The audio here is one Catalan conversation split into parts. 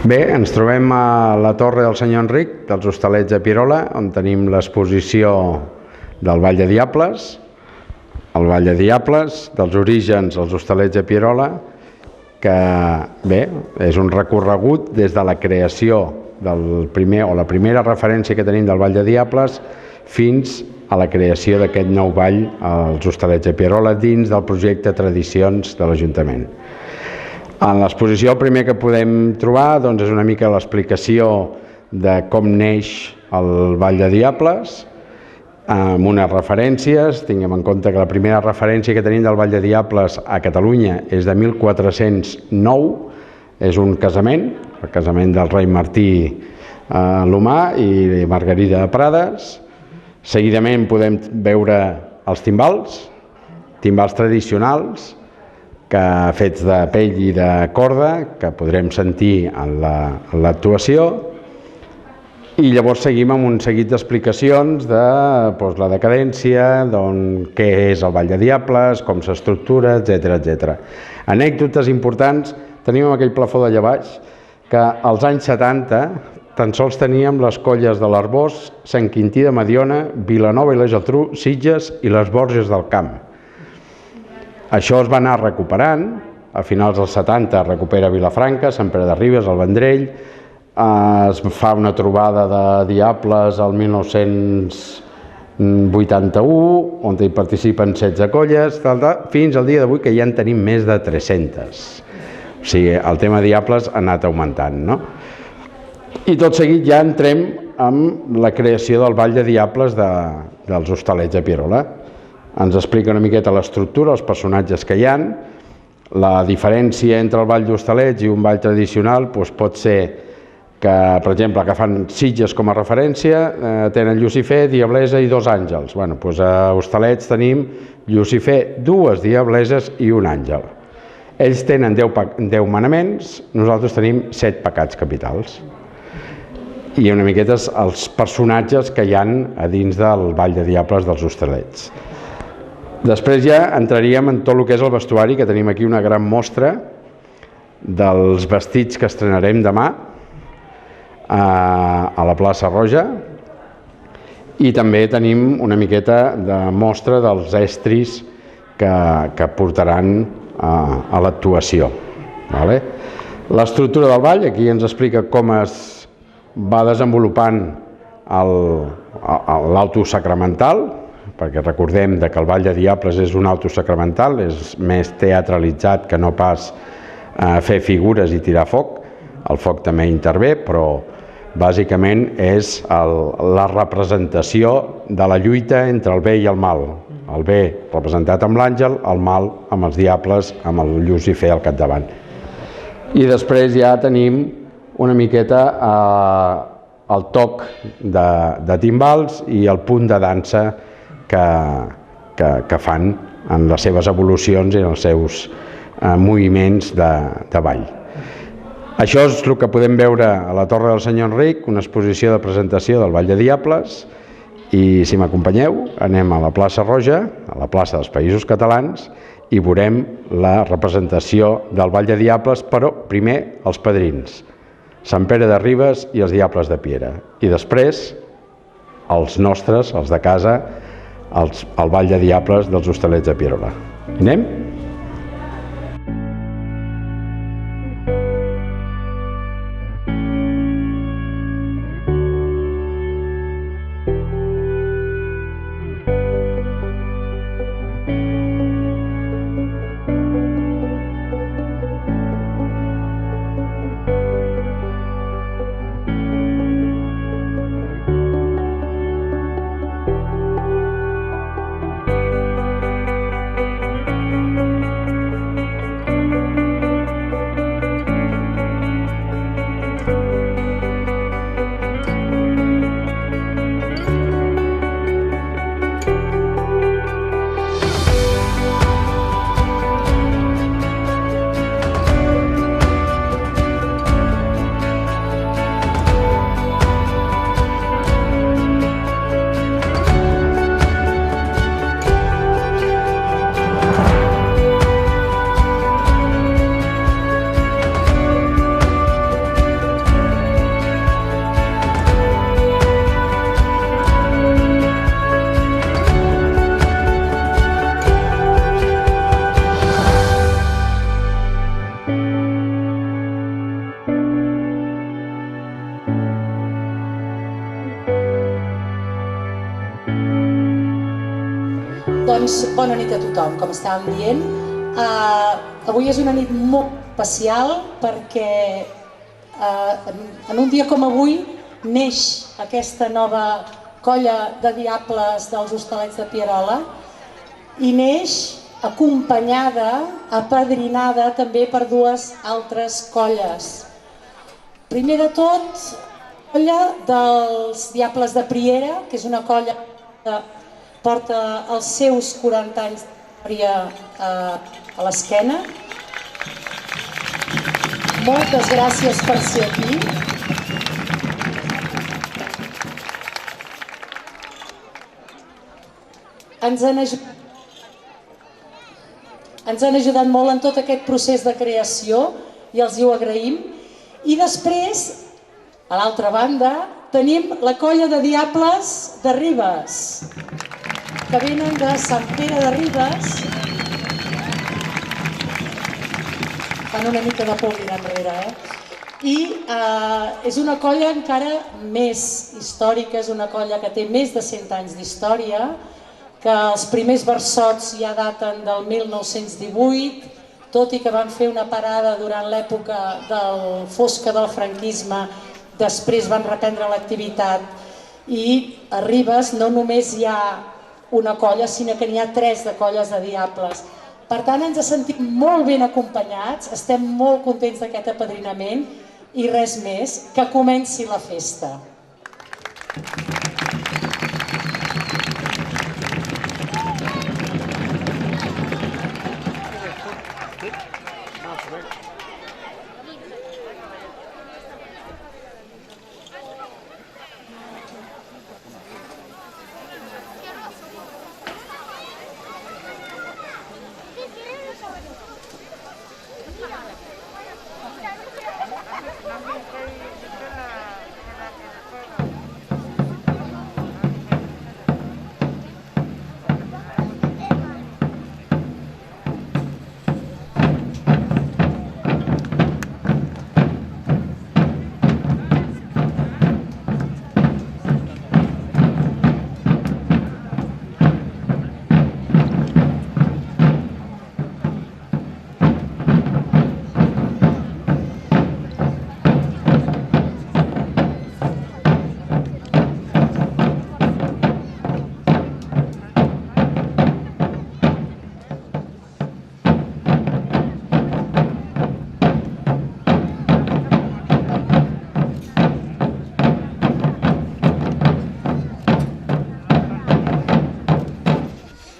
Bé, ens trobem a la Torre del Senyor Enric, dels Hostalets de Pierola, on tenim l'exposició del Vall de Diables, el Vall de Diables, dels orígens als Hostalets de Pierola, que bé, és un recorregut des de la creació del primer o la primera referència que tenim del Vall de Diables fins a la creació d'aquest nou vall als Hostalets de Pierola dins del projecte Tradicions de l'Ajuntament. En l'exposició el primer que podem trobar és una mica l'explicació de com neix el Vall de Diables, amb unes referències. Tinguem en compte que la primera referència que tenim del Vall de Diables a Catalunya és de 1409, és un casament, el casament del rei Martí l'Humà i Margarida de Prades. Seguidament podem veure els timbals tradicionals, fets de pell i de corda, que podrem sentir en l'actuació. I llavors seguim amb un seguit d'explicacions de la decadència, què és el Vall de Diables, com s'estructura, etc. Anècdotes importants. Tenim aquell plafó d'allà baix que als anys 70 tan sols teníem les colles de l'Arboç, Sant Quintí de Mediona, Vilanova i la Geltrú, Sitges i les Borges del Camp. Això es va anar recuperant. A finals dels 70 es recupera Vilafranca, Sant Pere de Ribes, el Vendrell. Es fa una trobada de diables al 1981, on hi participen 16 colles, fins al dia d'avui que ja en tenim més de 300. O sigui, el tema diables ha anat augmentant, no? I tot seguit ja entrem amb la creació del Vall de Diables dels Hostalets de Pierola. Ens explica una miqueta l'estructura, els personatges que hi ha. La diferència entre el Vall d'Hostalets i un vall tradicional pot ser que, per exemple, que fan Sitges com a referència, tenen Llucifer, Diablesa i 2 àngels. A Hostalets tenim Llucifer, 2 diableses i un àngel. Ells tenen 10 manaments, nosaltres tenim 7 pecats capitals. I una miqueta els personatges que hi ha a dins del Vall de Diables dels Hostalets. Després ja entraríem en tot el que és el vestuari, que tenim aquí una gran mostra dels vestits que estrenarem demà a la plaça Roja, i també tenim una miqueta de mostra dels estris que portaran a l'actuació. L'estructura del ball, aquí ens explica com es va desenvolupant l'auto sacramental, perquè recordem que el Vall de Diables és un auto sacramental, és més teatralitzat que no pas fer figures i tirar foc. El foc també intervé, però bàsicament és la representació de la lluita entre el bé i el mal. El bé representat amb l'àngel, el mal amb els diables, amb el Llucifer al capdavant. I després ja tenim una miqueta el toc de timbals i el punt de dansa que fan en les seves evolucions i en els seus moviments de ball. Això és el que podem veure a la Torre del Senyor Enric, una exposició de presentació del Vall de Diables, i si m'acompanyeu anem a la plaça Roja, a la plaça dels Països Catalans, i veurem la representació del Vall de Diables, però primer els padrins, Sant Pere de Ribes i els Diables de Piera, i després els nostres, els de casa, el Vall de Diables dels Hostalets de Pierola. Anem? Doncs bona nit a tothom, com estàvem dient. Avui és una nit molt especial perquè en un dia com avui neix aquesta nova colla de diables dels Hostalets de Pierola i neix acompanyada, apadrinada també per dues altres colles. Primer de tot, la colla dels Diables de Priera, que és una colla que porta els seus 40 anys d'història a l'esquena. Moltes gràcies per ser aquí. Ens han ajudat molt en tot aquest procés de creació i els ho agraïm. I després, a l'altra banda, tenim la colla de Diables de Ribes, que venen de Sant Pere de Ribes. Fan una mica de por mirar enrere, I és una colla encara més històrica, és una colla que té més de 100 anys d'història, que els primers versots ja daten del 1918, tot i que van fer una parada durant l'època fosca del franquisme, després van reprendre l'activitat i a Ribes no només hi ha una colla, sinó que n'hi ha 3 de colles de diables. Per tant, ens sentim molt ben acompanyats, estem molt contents d'aquest apadrinament i res més, que comenci la festa.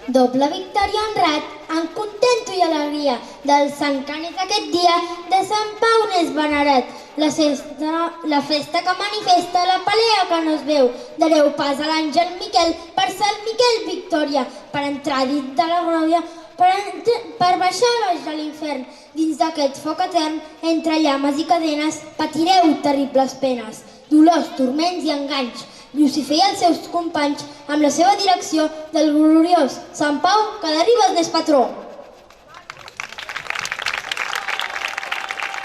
Doble victòria honrat, en contento i alegria, del Sant Canet aquest dia, de Sant Pau n'és venerat. La festa que manifesta, la pelea que no es veu, dareu pas a l'àngel Miquel, per Sant Miquel victòria, per entrar dins de la glòria, per baixar baix de l'infern, dins d'aquest foc etern, entre llames i cadenes, patireu terribles penes, dolors, turments i enganys. Llucifer i els seus companys, amb la seva direcció del gloriós Sant Pau, que de Ribes n'és patró.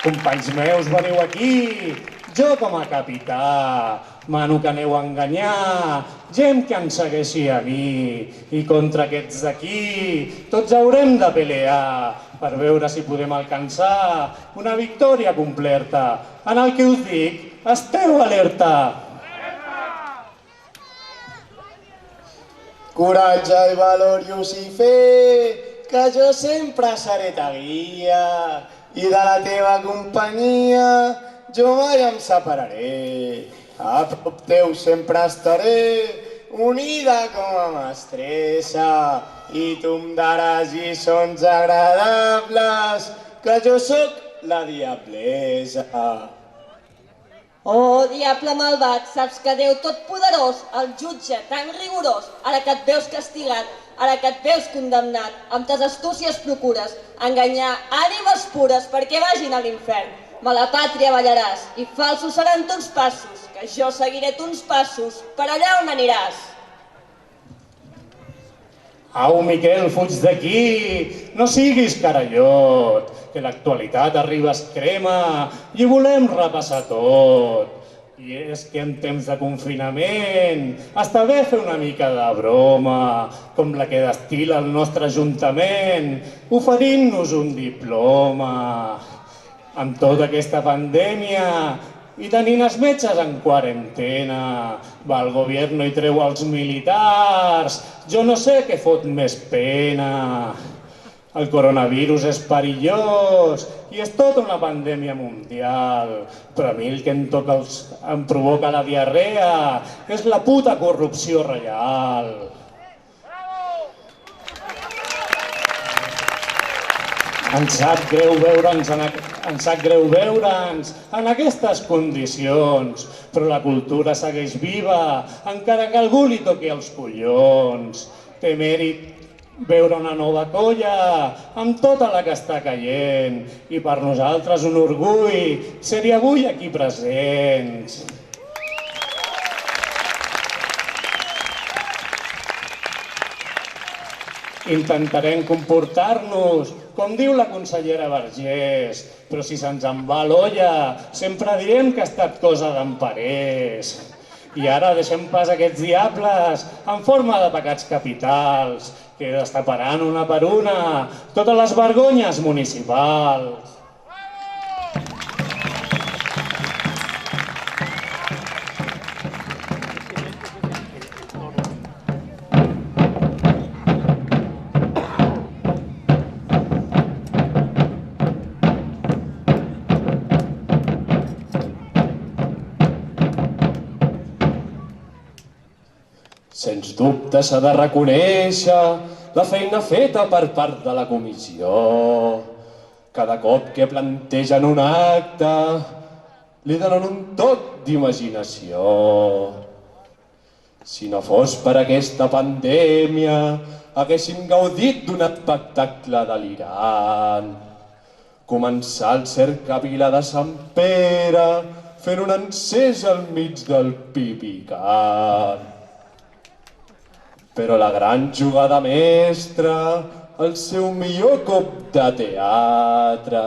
Companys meus, veniu aquí, jo com a capità, mano que aneu a enganyar, gent que em segueixi a mi, i contra aquests d'aquí, tots haurem de pelear, per veure si podem alcançar una victòria completa. En el que us dic, esteu alerta! Coratge i valor, Llucifer, que jo sempre seré ta guia, i de la teva companyia jo mai em separaré. A prop teu sempre estaré, unida com a mestressa, i tu em daràs lliçons agradables, que jo sóc la diablessa. Oh, diable malvat, saps que Déu Totpoderós, el jutge tan rigorós, ara que et veus castigat, ara que et veus condemnat, amb tes astúcies procures enganyar ànimes pures perquè vagin a l'infern. Mala pàtria ballaràs i falsos seran tons passos, que jo seguiré tons passos per allà on aniràs. Au, Miquel, fuig d'aquí, no siguis carallot, que l'actualitat arriba es crema i volem repassar tot. I és que en temps de confinament està bé fer una mica de broma, com la que destila el nostre ajuntament, oferint-nos un diploma. Amb tota aquesta pandèmia i tenint els metges en quarantena, va el govern i treu els militars, jo no sé què fot més pena. El coronavirus és perillós i és tota una pandèmia mundial, però a mi el que em provoca la diarrea és la puta corrupció real. Ens sap greu veure'ns en aquestes condicions, però la cultura segueix viva, encara que algú li toqui els collons. Té mèrit veure una nova colla amb tota la que està caient i per nosaltres un orgull ser-hi avui aquí presents. Intentarem comportar-nos com diu la consellera Vergés, però si se'ns en va l'olla sempre direm que ha estat cosa d'emparers. I ara deixem pas aquests diables en forma de pecats capitals que destaparan una per una totes les vergonyes municipals. Sens dubte s'ha de reconèixer la feina feta per part de la comissió. Cada cop que plantegen un acte li donen un toc d'imaginació. Si no fos per aquesta pandèmia haguéssim gaudit d'un espectacle delirant. Començar el cercavila de Sant Pere fent un encès al mig del pipicant. Però la gran jugada mestra, el seu millor cop de teatre,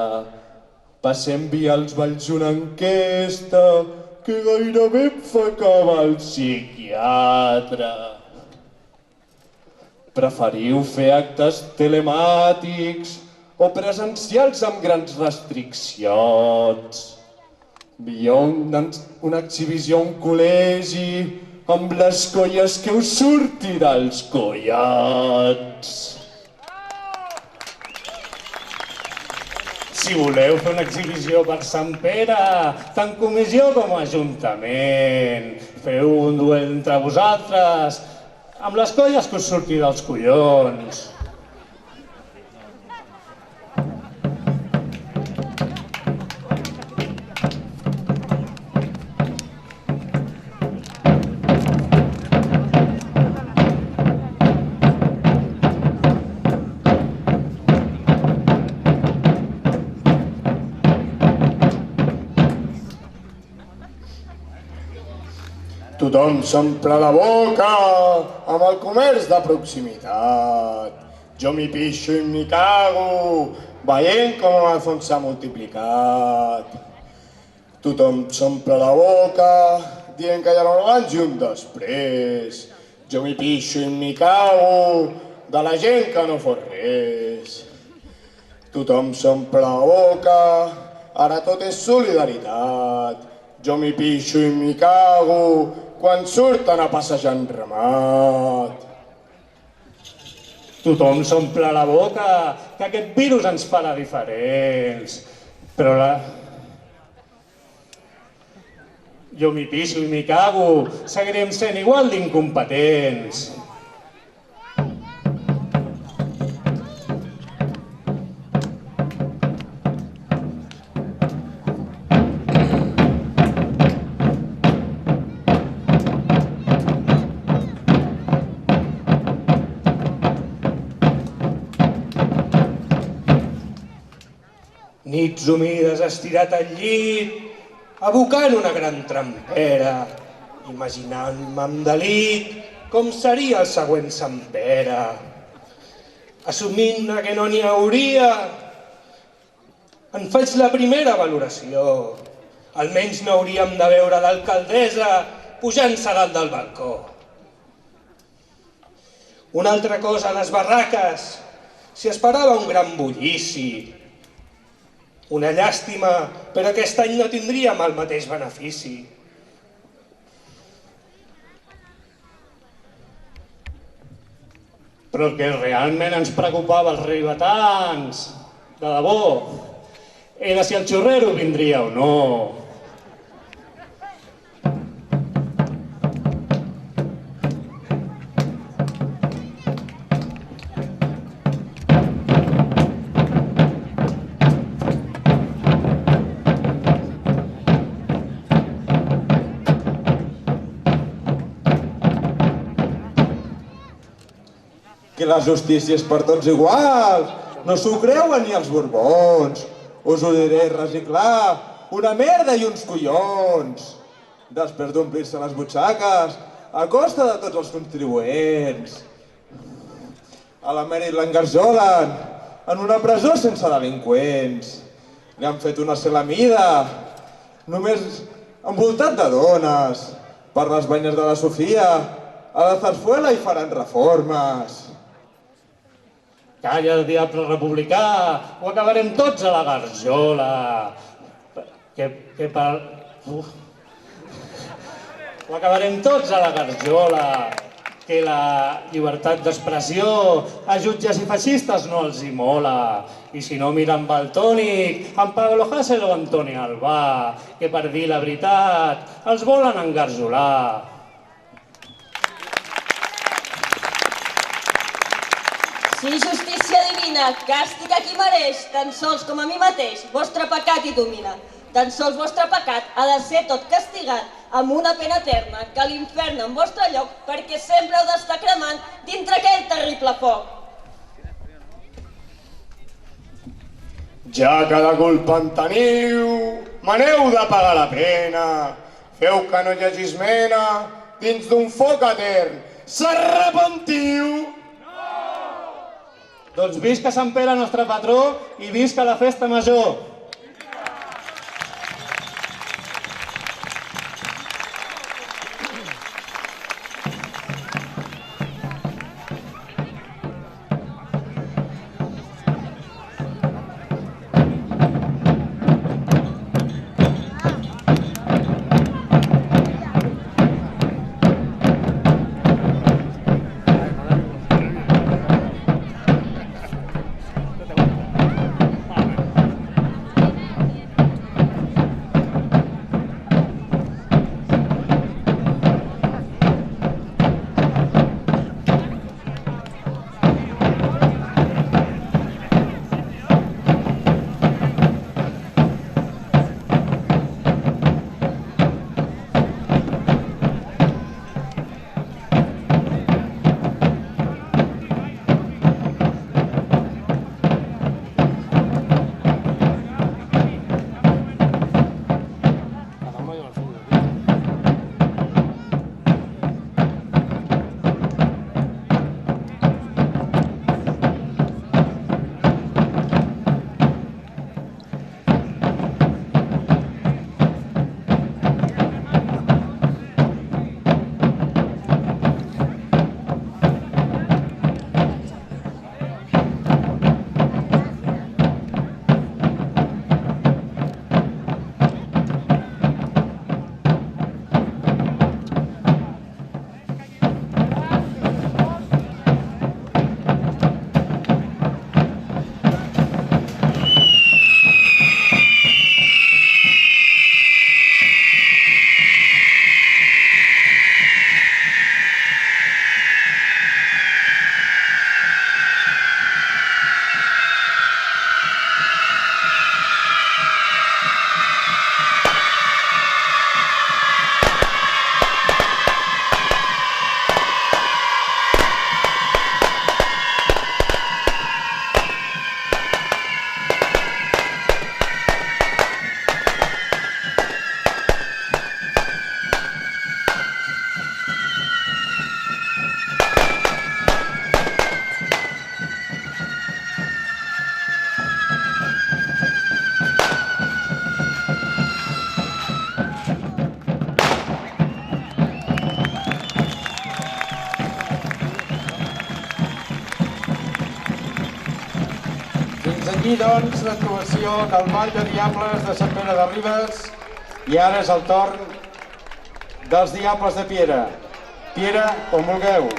va ser enviar als balls una enquesta que gairebé em fa acabar el psiquiatre. Preferiu fer actes telemàtics o presencials amb grans restriccions? Millor una exhibició a un col·legi amb les colles que us surti dels collons. Si voleu fer una exhibició per Sant Pere, tant comissió com ajuntament, feu un duel entre vosaltres amb les colles que us surti dels collons. Tothom s'omple la boca amb el comerç de proximitat. Jo m'hi pixo i m'hi cago, veient com Amazon s'ha multiplicat. Tothom s'omple la boca dient que hi ha un abans i un després. Jo m'hi pixo i m'hi cago de la gent que no fot res. Tothom s'omple la boca, ara tot és solidaritat. Jo m'hi pixo i m'hi cago quan surten a passejar en ramat. Tothom s'omple la boca que aquest virus ens farà diferents, però jo m'hi pixo i m'hi cago, seguirem sent igual d'incompetents. Nits humides estirat al llit, abocant una gran trampera, imaginant-me amb delit com seria el següent Sant Pere. Assumint que no n'hi hauria, en faig la primera valoració. Almenys no hauríem de veure l'alcaldessa pujant-se dalt del balcó. Una altra cosa, les barraques. S'hi esperava un gran bullici. Una llàstima, però aquest any no tindríem el mateix benefici. Però el que realment ens preocupava als ribetans, de debò, era si el xurrero vindria o no. Que la justícia és per tots igual. No s'ho creuen ni els borbons. Us ho diré reciclar. Una merda i uns collons. Després d'omplir-se les butxaques a costa de tots els contribuents. A la Mary l'engarjolen en una presó sense delinqüents. Li han fet una celamida només envoltat de dones. Per les banyes de la Sofia a la Zarzuela hi faran reformes. Calla, diable republicà, ho acabarem tots a la garjola. Ho acabarem tots a la garjola. Que la llibertat d'expressió a jutges i feixistes no els hi mola. I si no, mira amb el tònic, amb Pablo Hasél o Antoni Albà, que per dir la veritat els volen engarjolar. Si justícia divina, càstig a qui mereix, tan sols com a mi mateix, vostre pecat hi domina. Tan sols vostre pecat ha de ser tot castigat amb una pena eterna, que l'infern en vostre lloc, perquè sempre heu d'estar cremant dintre aquell terrible foc. Ja que la culpa en teniu, me n'heu de pagar la pena. Feu que no hi hagi esmena dins d'un foc etern. S'arrepentiu! Doncs visca Sant Pere, nostre patró, i visca la festa major. Fins aquí, doncs, l'actuació del Ball de Diables de Sant Pere de Ribes i ara és el torn dels Diables de Piera. Piera, on vulgueu.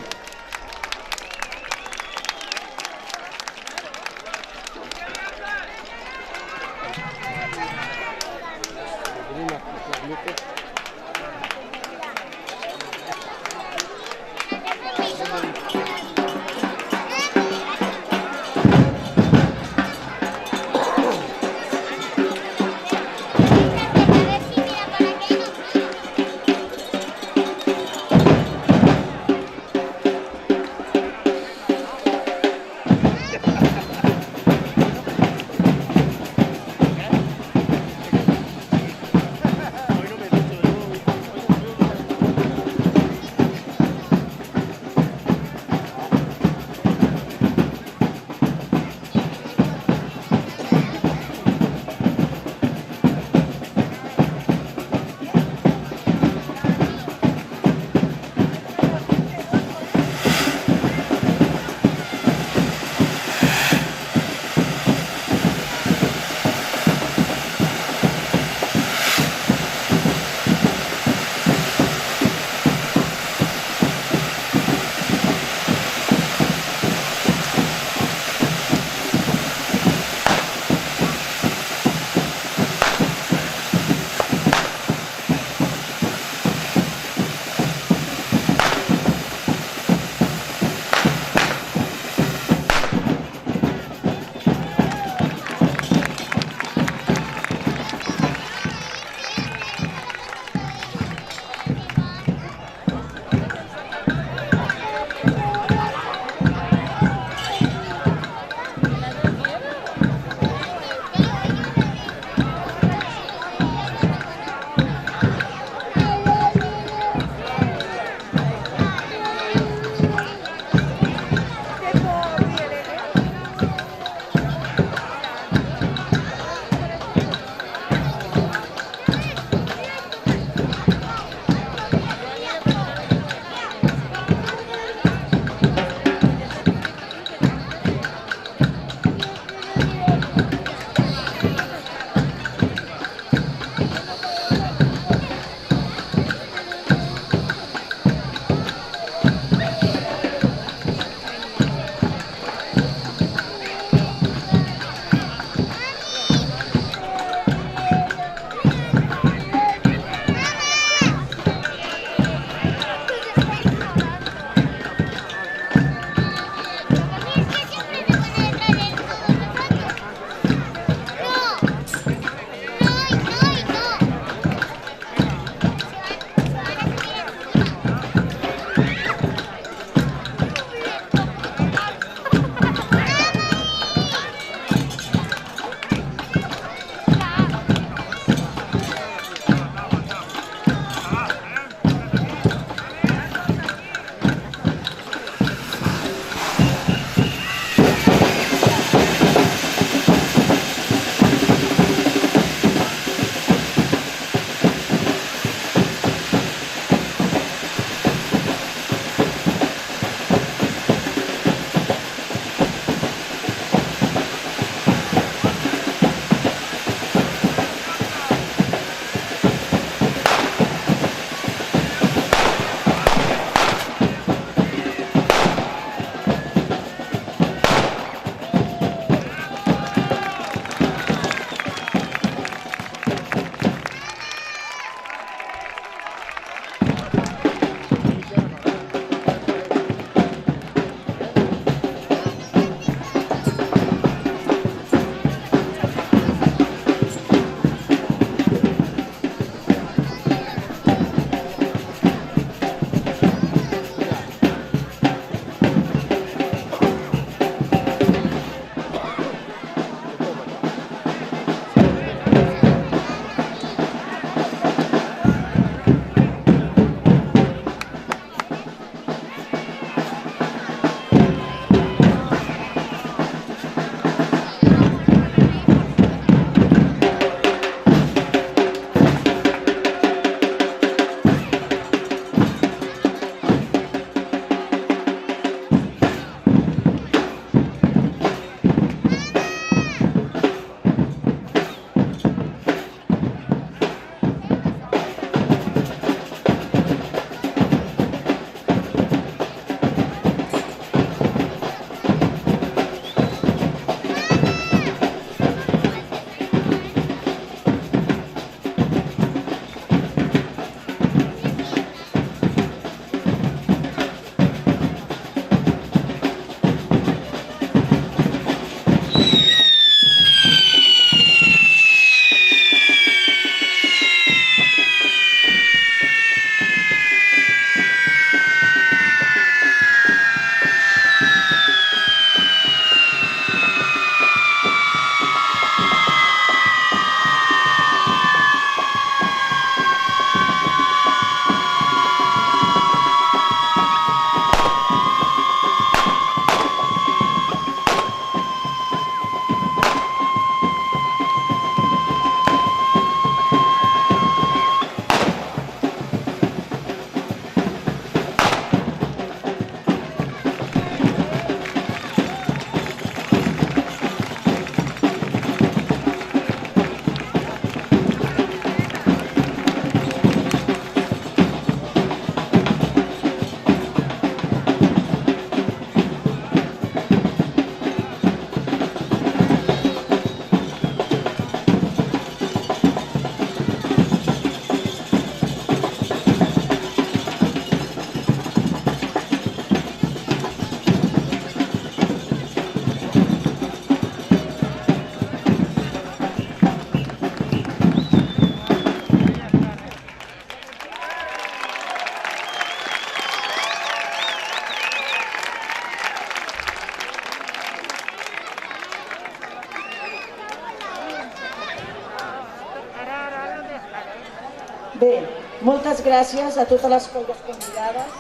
Bé, moltes gràcies a totes les colles convidades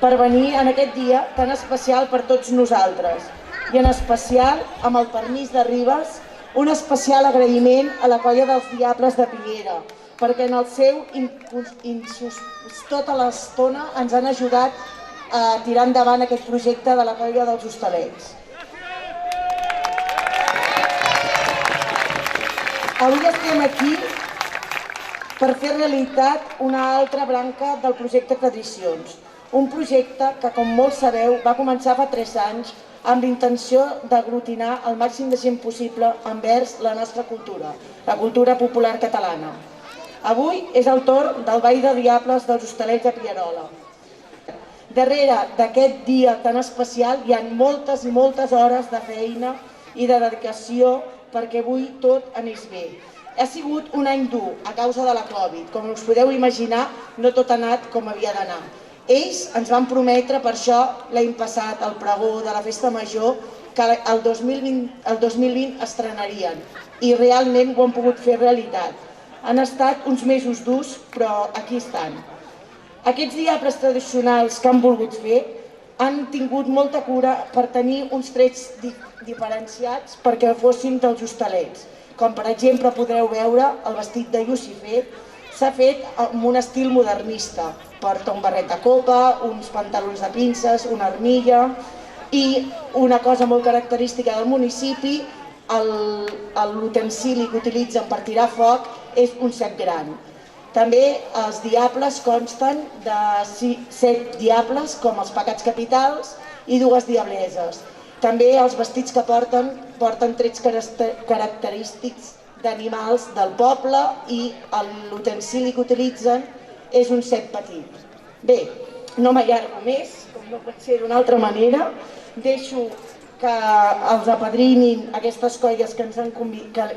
per venir en aquest dia tan especial per tots nosaltres. I en especial, amb el permís de Ribes, un especial agraïment a la colla dels Diables de Piera, perquè en el seu tota l'estona ens han ajudat a tirar endavant aquest projecte de la colla dels Hostalets. Avui estem aquí per fer realitat una altra branca del projecte Tradicions, un projecte que, com molts sabeu, va començar fa 3 anys amb l'intenció d'aglutinar el màxim de gent possible envers la nostra cultura, la cultura popular catalana. Avui és el torn del Ball de Diables dels Hostalets de Pierola. Darrere d'aquest dia tan especial hi ha moltes i moltes hores de feina i de dedicació perquè avui tot anés bé. Ha sigut un any dur a causa de la Covid. Com us podeu imaginar, no tot ha anat com havia d'anar. Ells ens van prometre per això l'any passat, el pregó de la Festa Major, que el 2020 estrenarien i realment ho han pogut fer realitat. Han estat uns mesos durs, però aquí estan. Aquests diables tradicionals que han volgut fer han tingut molta cura per tenir uns trets diferenciats perquè fossin dels Hostalets. Com per exemple podreu veure el vestit de Llucifer s'ha fet amb un estil modernista. Porta un barret de copa, uns pantalons de pinces, una armilla i una cosa molt característica del municipi, l'utensili que utilitzen per tirar foc és un cep gran. També els diables consten de 7 diables, com els pecats capitals, i 2 diableses. També els vestits que porten trets característics d'animals del poble i l'utensili que utilitzen és un cep petit. Bé, no m'allargo més, com no pot ser d'una altra manera. Deixo que els apadrinin aquestes colles que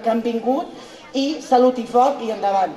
han vingut i salut i foc i endavant.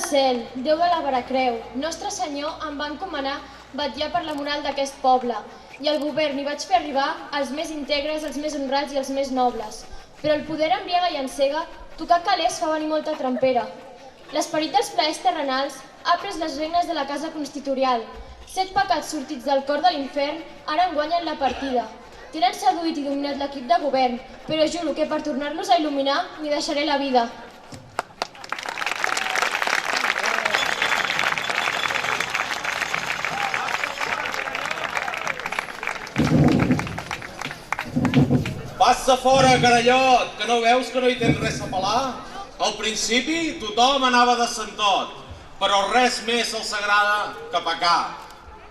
cel, Déu de la Veracreu, Nostre Senyor em va encomanar vetllar per la moral d'aquest poble i al govern hi vaig fer arribar els més íntegres, els més honrats i els més nobles. Però el poder embriaga i encega, tocar calés fa venir molta trampera. L'esperit dels plaers terrenals ha pres les regnes de la casa constitucional. 7 pecats sortits del cor de l'infern ara en guanyen la partida. Tenen seduït i dominat l'equip de govern, però juro que per tornar-los a il·luminar m'hi deixaré la vida. Passa fora, carallot, que no veus que no hi tens res a pelar? Al principi tothom anava de sentot, però res més els agrada que pecar.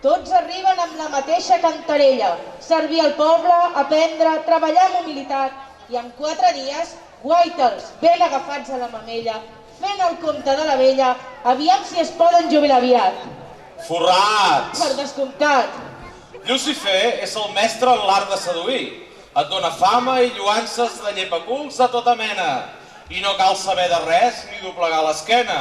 Tots arriben amb la mateixa cantarella, servir al poble, aprendre, treballar amb humilitat i en 4 dies, guaitels, ben agafats a la mamella, fent el compte de la vella, aviam si es poden jubilar aviat. Forrats! Per descomptat. Llucifer és el mestre en l'art de seduir. Et dona fama i lluances de llepaculs de tota mena. I no cal saber de res ni doblegar l'esquena.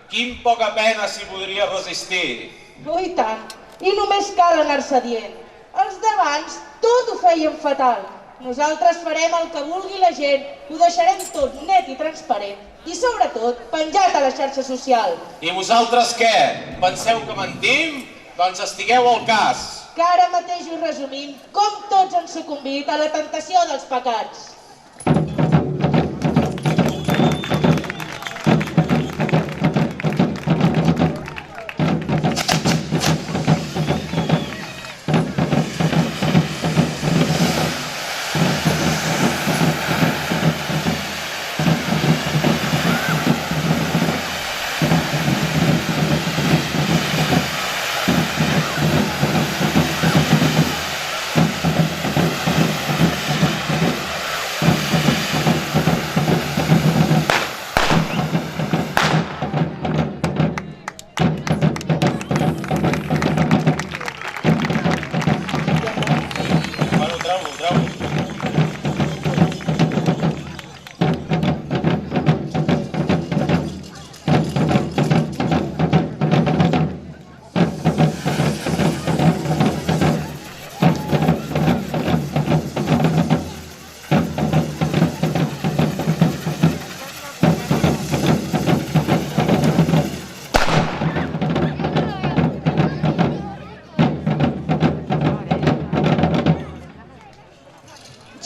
Quin poca pena s'hi podria resistir. Oh, i tant. I només cal anar-se dient. Els d'abans tot ho feien fatal. Nosaltres farem el que vulgui la gent, ho deixarem tot net i transparent. I sobretot, penjat a la xarxa social. I vosaltres què? Penseu que mentim? Doncs estigueu al cas. Que ara mateix us resumim com tots han sucumbit a la tentació dels pecats.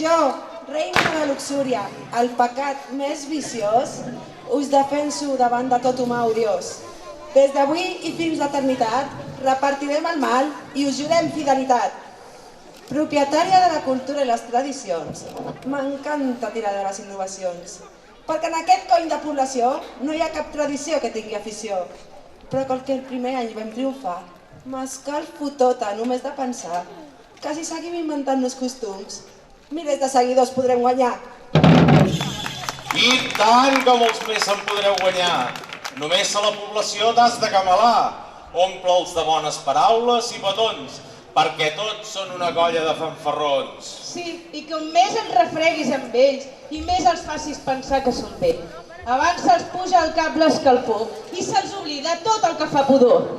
Jo, reina de luxúria, el pecat més viciós, us defenso davant de tot humà odiós. Des d'avui i fins l'eternitat, repartirem el mal i us jurem fidelitat. Propietària de la cultura i les tradicions, m'encanta tirar de les innovacions, perquè en aquest coll de població no hi ha cap tradició que tingui afició. Però com que el primer any vam triomfar, m'escalfo tota només de pensar que si seguim inventant-nos costums, milers de seguidors podrem guanyar. I tant que molts més en podreu guanyar. Només a la població t'has de camelar. Omple'ls de bones paraules i petons, perquè tots són una colla de fanfarrons. Sí, i com més ens refreguis amb ells i més els facis pensar que són bé. Abans se'ls puja al cap l'escalfor i se'ls oblida tot el que fa pudor.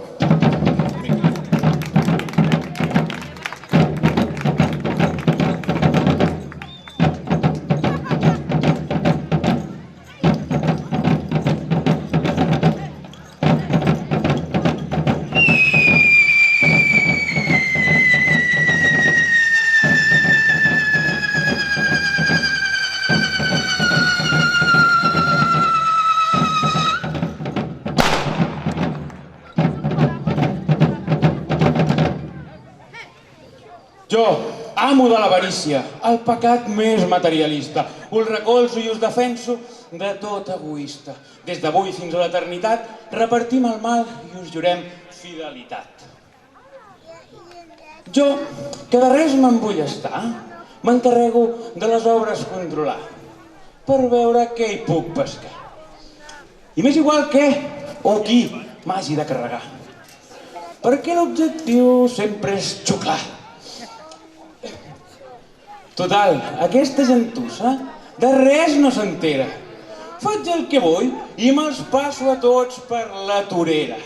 Jo, amo de l'avarícia, el pecat més materialista, us recolzo i us defenso de tot egoista. Des d'avui fins a l'eternitat repartim el mal i us jurem fidelitat. Jo, que de res me'n vull estar, m'encarrego de les obres controlar, per veure què hi puc pescar. I m'és igual què o qui m'hagi de carregar, perquè l'objectiu sempre és xuclar. Total, aquesta gentussa de res no s'entera. faig el que vull i me'ls passo a tots per la torera.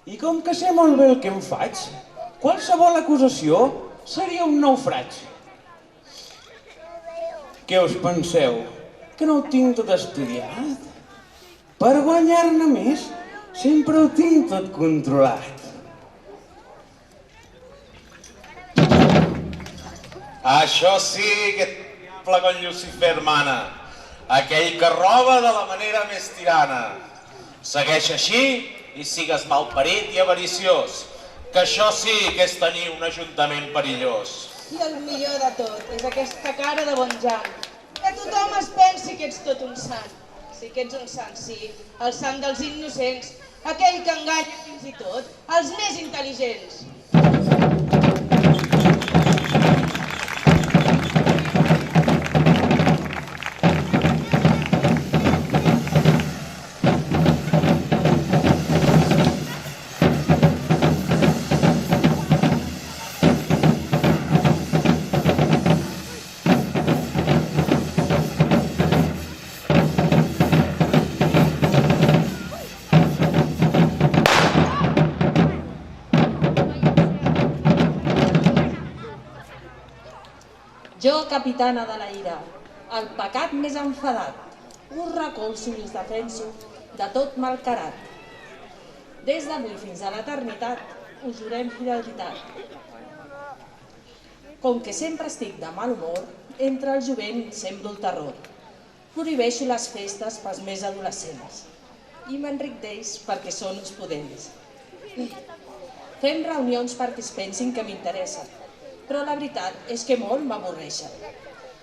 I com que sé molt bé el que em faig, qualsevol acusació seria un naufraig. Què us penseu? Que no ho tinc tot estudiat? Per guanyar-ne més, sempre ho tinc tot controlat. Això sí que ple con Lucifer mana, aquell que roba de la manera més tirana. Segueix així i sigues malparit i avariciós, que això sí que és tenir un ajuntament perillós. I el millor de tot és aquesta cara de bon Jan, que tothom es pensi que ets tot un sant. Sí que ets un sant, sí, el sant dels innocents, aquell que enganya fins i tot els més intel·ligents. Jo, capitana de la ira, el pecat més enfadat, us recolzo i us defenso de tot malcarat. Des d'avui fins a l'eternitat us jurem fidelitat. Com que sempre estic de mal humor, entre el jovent sembro el terror. Prohibeixo les festes pels més adolescents i m'enric d'ells perquè són uns pudents. Fem reunions perquè es pensin que m'interessa, però la veritat és que molt m'avorreixen.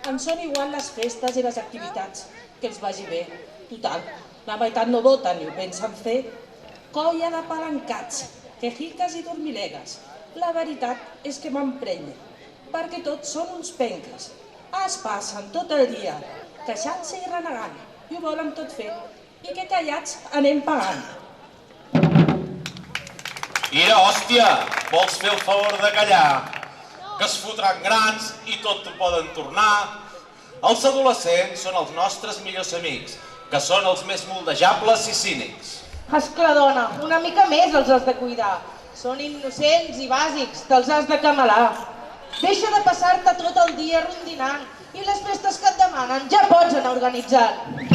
Em són igual les festes i les activitats, que els vagi bé. Total, la meitat no voten ni ho pensen fer. Colla de palancats, quejiques i dormilegues. La veritat és que m'emprenya, perquè tots són uns penques. Es passen tot el dia queixant-se i renegant, i ho volen tot fer, i que callats anem pagant. Ira, hòstia, vols fer el favor de callar? Que es fotran grans i tot ho poden tornar. Els adolescents són els nostres millors amics, que són els més moldejables i cínics. Esclar, dona, una mica més els has de cuidar. Són innocents i bàsics, te'ls has de camelar. Deixa de passar-te tot el dia rondinant i les festes que et demanen ja pots anar organitzant.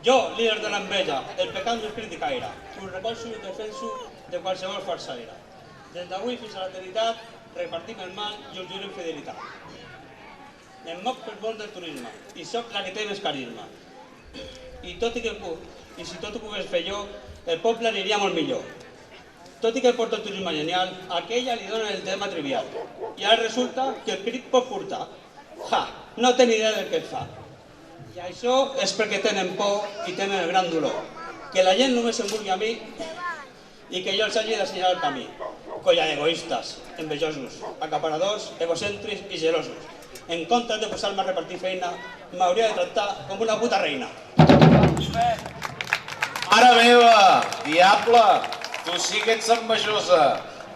Jo, líder de l'enveja, el pecat no és criticaire, us recolzo i defenso de qualsevol farsaire. Des d'avui fins a l'eternitat repartim el mal i us jurem fidelitat. Em moc pel món del turisme i sóc la que té més carisma. I si tot ho pogués fer jo, el poble aniria molt millor. Tot i que porta el turisme genial, a aquella li donen el tema trivial. I ara resulta que el crit pot portar. Ja, no té ni idea del que et fa. I això és perquè tenen por i tenen el gran dolor. Que la gent només em vulgui a mi i que jo els hagi d'assenyalar el camí. Colla d'egoistes, envejosos, acaparadors, egocèntrics i gelosos. En comptes de posar-me a repartir feina, m'hauria de tractar com una puta reina. Mare meva, diable, tu sí que ets envejosa,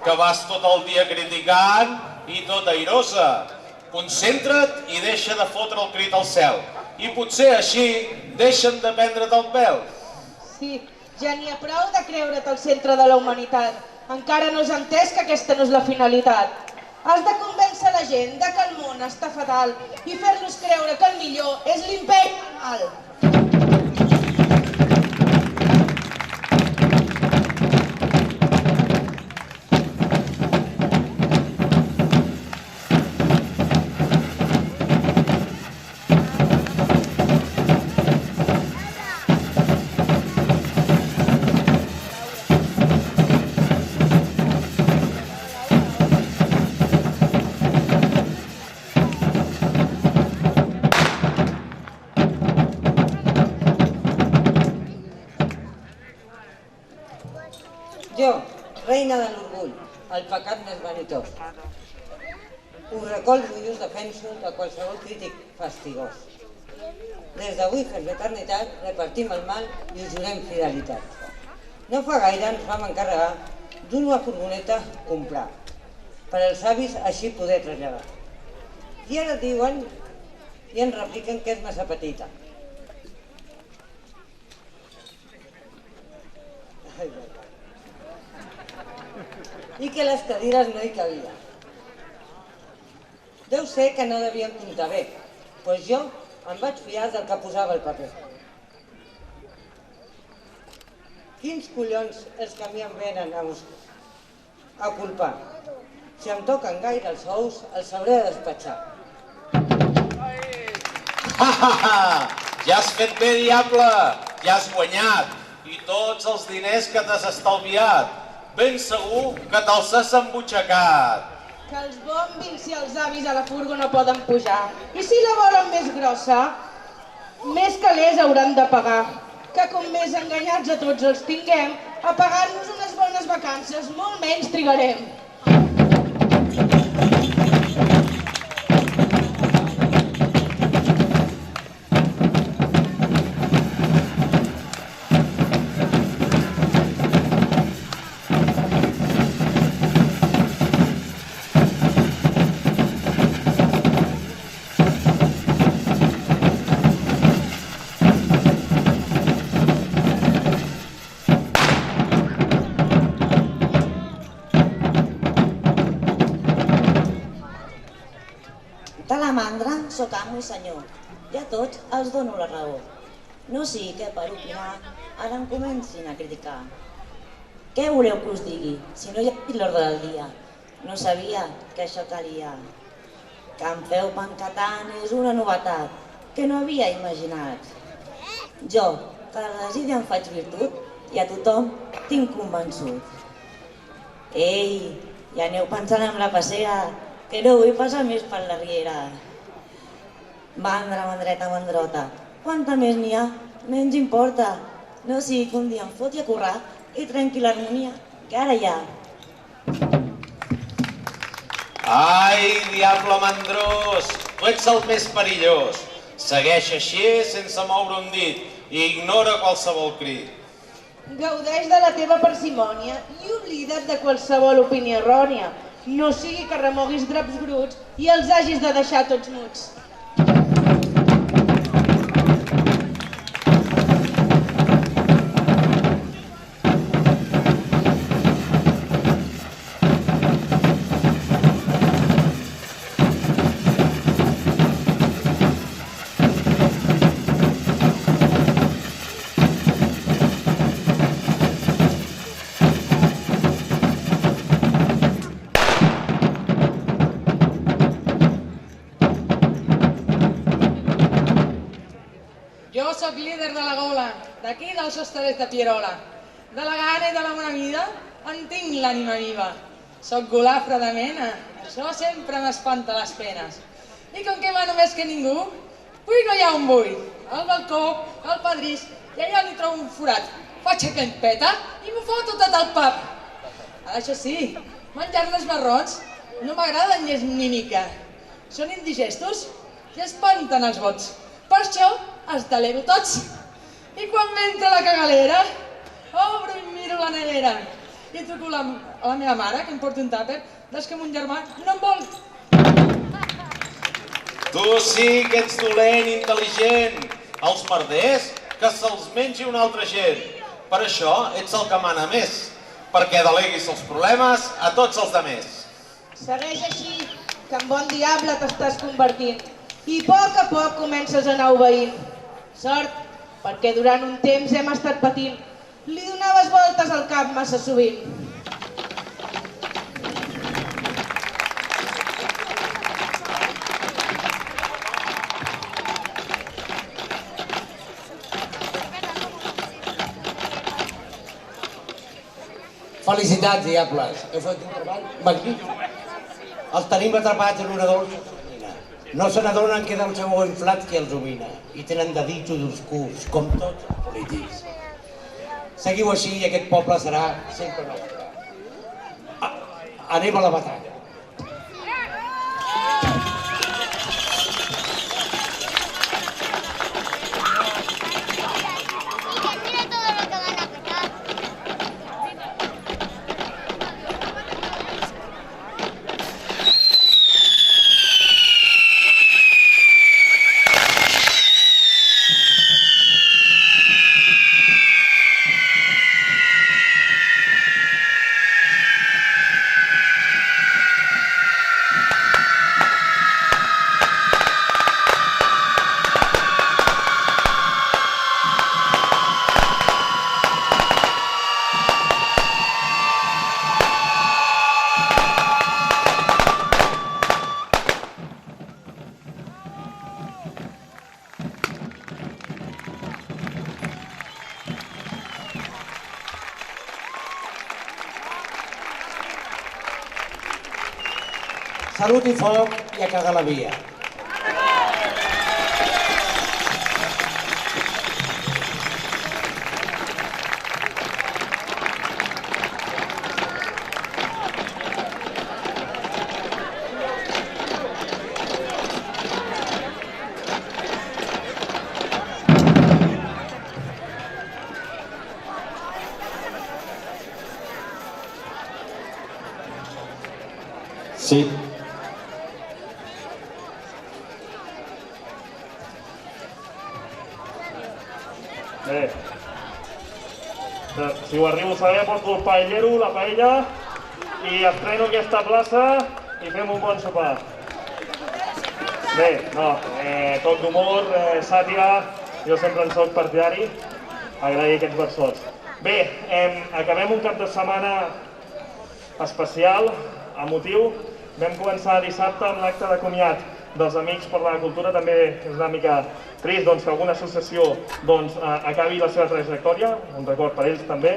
que vas tot el dia criticant i tot airosa. Concentra't i deixa de fotre el crit al cel. I potser així deixen de prendre't el pèl. Sí, ja n'hi ha prou de creure't al centre de la humanitat. Encara no has entès que aquesta no és la finalitat. Has de convèncer la gent de que el món està fatal i fer-los creure que el millor és l'imperi del mal. el pecat més vanitós. Us recolzo i us defenso de qualsevol crític fastigós. Des d'avui fins l'eternitat repartim el mal i us jurem fidelitat. No fa gaire ens vam encarregar d'una furgoneta comprar, per als avis així poder traslladar. I ara diuen i ens repliquen que és massa petita. I que les cadires no hi cabien. Deu ser que no devien comptar bé, doncs jo em vaig fiar del que posava el paper. Quins collons els que a mi em venen a culpar? Si em toquen gaire els ous, els hauré de despatxar. Ja has fet bé, diable, ja has guanyat, i tots els diners que t'has estalviat, ben segur que te'ls has embutxacat. Que els bombins i els avis a la furgo no poden pujar. I si la volen més grossa, més calés hauran de pagar. Que com més enganyats a tots els tinguem, a pagar-nos unes bones vacances molt menys trigarem. De la mandra sóc amo i senyor, i a tots els dono la raó. No sigui que per opinar ara em comencin a criticar. Què voleu que us digui, si no hi ha l'ordre del dia? No sabia que això calia. Que em feu pancatant és una novetat que no havia imaginat. Jo, que la desídia em faig virtut, i a tothom tinc convençut. Ei, ja aneu pensant en la passera, que no vull passar més per la riera. Mandra, mandreta, mandrota, quanta més n'hi ha, menys importa. No sigui que un dia em foti a currar i trenqui l'harmonia que ara hi ha. Ai, diable mandrós, tu ets el més perillós. Segueix així sense moure un dit i ignora qualsevol crit. Gaudeix de la teva parsimònia i oblida't de qualsevol opinió errònia. No sigui que remoguis draps bruts i els hagis de deixar tots muts. Jo sóc líder de la gola, d'aquí dels hostalers de Pierola. De la gana i de la bona vida en tinc l'ànima viva. Sóc golafre de mena, això sempre m'espanta les penes. I com que mano més que ningú, vull no hi ha on vull. Al balcó, al pedrís, i allà li trobo un forat. Faig aquell peta i m'ho foto tot al pap. Ara això sí, menjar-ne marrons no m'agraden ni mica. Són indigestos i espanten els vots. Per això els tolero tots. I quan m'entra la cagalera, obro i miro la nevera. I truco a la meva mare, que em porti un tàper, des que mon germà no em vol. Tu sí que ets dolent, intel·ligent. Els merders, que se'ls mengi una altra gent. Per això ets el que mana més, perquè deleguis els problemes a tots els demés. Segueix així, que en bon diable t'estàs convertint. I a poc comences a anar obeint. Sort, perquè durant un temps hem estat patint. Li donaves voltes al cap massa sovint. Felicitats, diables. Heu fet un treball magnífic. Els tenim atrapats en una dolça femenina. No se n'adonen que del seu inflat qui els domina. I tenen dedits obscurs, com tots els polítics. Seguiu així i aquest poble serà sempre nostre. anem a la batalla. Salut i foc i a cagar la via. Sí. Bé, si ho arribo a saber, porto el paellero, la paella i estreno aquesta plaça i fem un bon sopar. Bé, no, tot d'humor, sàtira, jo sempre en soc partidari, agrair aquests versots. Bé, acabem un cap de setmana especial, emotiu. Vam començar dissabte amb l'acte de comiat dels Amics per la Cultura. També és una mica trist que alguna associació acabi la seva trajectòria, un record per ells també.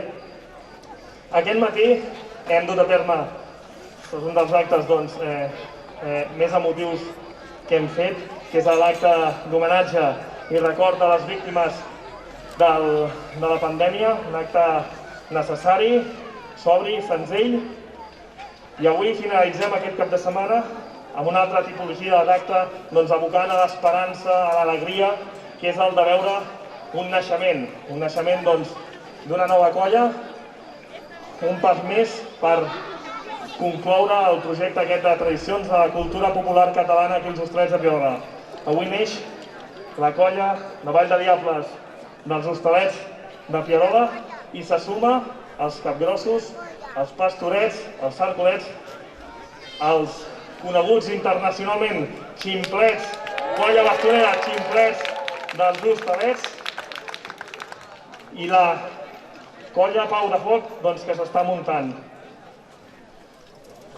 Aquest matí hem dut a terme un dels actes més emotius que hem fet, que és l'acte d'homenatge i record de les víctimes de la pandèmia, un acte necessari, sobri, senzill. I avui finalitzem aquest cap de setmana amb una altra tipologia d'acte, abocant a l'esperança, a l'alegria, que és el de veure un naixement d'una nova colla, un pas més per concloure el projecte aquest de tradicions de la cultura popular catalana aquí als Hostalets de Pierola. Avui neix la colla de Vall de Diables dels Hostalets de Pierola i se suma als capgrossos, els pastorets, els sarcolets, els coneguts internacionalment ximplets, colla bastonera ximplets dels Hostalets i la colla Pau de Foc que s'està muntant.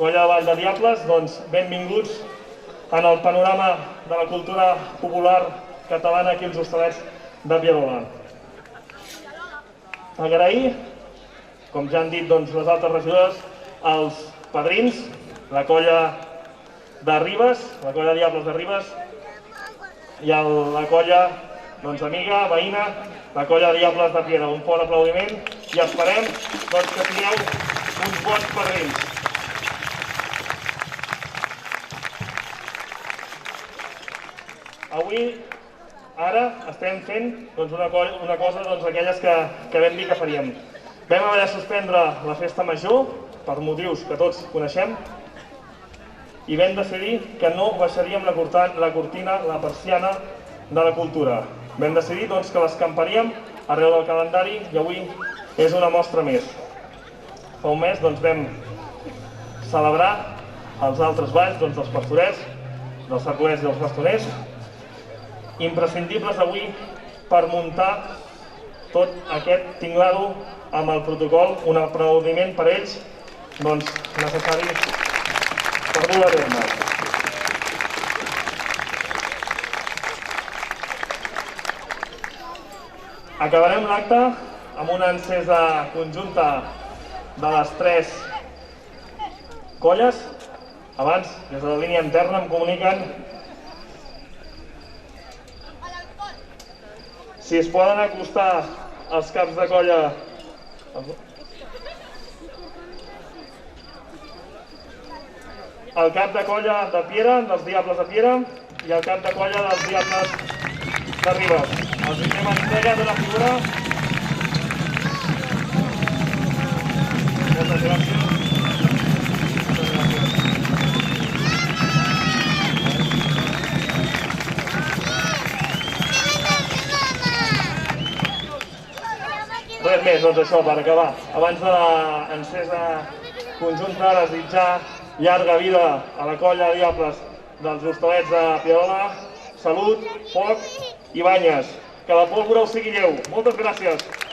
Colla de Vall de Diables, benvinguts en el panorama de la cultura popular catalana aquí als Hostalets de Pierola. Agrair, com ja han dit les altres regidores, als padrins, la colla de Ribes, la colla de Diables de Ribes, i la colla amiga, veïna, la colla de Diables de Piera. Un fort aplaudiment i esperem que tingueu uns bons padrins. Avui, ara, estem fent una cosa d'aquelles que vam dir que faríem. Vam haver de suspendre la festa major, per motius que tots coneixem, i vam decidir que no baixaríem la cortina, la persiana de la cultura. Vam decidir que l'escamparíem arreu del calendari i avui és una mostra més. Fa un mes vam celebrar els altres balls dels pastorets, dels sarcolets i dels bastoners, imprescindibles avui per muntar tot aquest tinglado amb el protocol, un aplaudiment per ells necessari per dur a terme. Acabarem l'acte amb una encesa conjunta de les 3 colles. Abans, des de la línia interna, em comuniquen si es poden acostar els caps de colla. el cap de colla de Piera, dels Diables de Piera, i el cap de colla dels Diables de Ribes. Els fem entrega de la figura. Moltes gràcies. Res més, doncs això, per acabar. Abans de l'encesa conjunta, desitjar llarga vida a la colla de Diables dels Hostalets de Pierola, salut, foc i banyes. Que la pólvora us sigui lleu. Moltes gràcies.